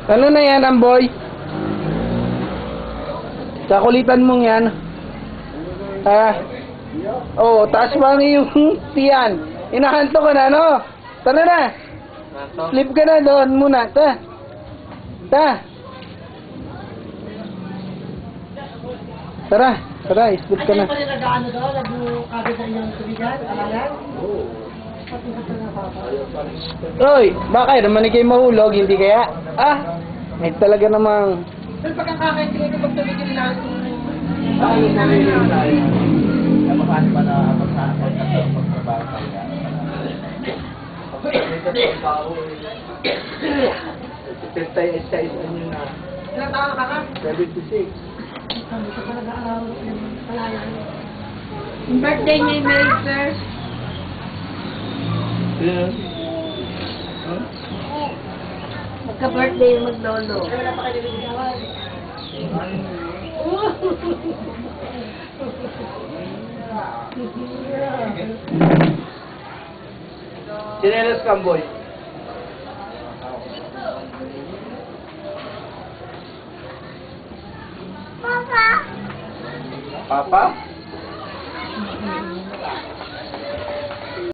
Ano na yan, Amboy? Kakulitan mong yan. Oh, taas ba yung tiyan? Inahanto ka na, no? Tara na. Sleep ka na doon muna. Ta. Tara, sleep ka na. Ay, kayo nag-ano doon? Nag-kagad na inyong tubigan? Alalan? Oo. Oy, bakit? Naman kayo mahulog, hindi kaya? May talaga namang... Sir, pagkakakaintingin ko pagtumigil lang Ayun na rin yung tayo. Makakali pa na pagtrabaho tayo. Pagtrabaho ano na. ilang taon ka ka? 76. Ito pa nag-aaral ng palayan. Birthday ni Mary, sir. Magka-birthday yung maglolo. Wala pa kayo niligawan. Chinelas Kamboy. Papa?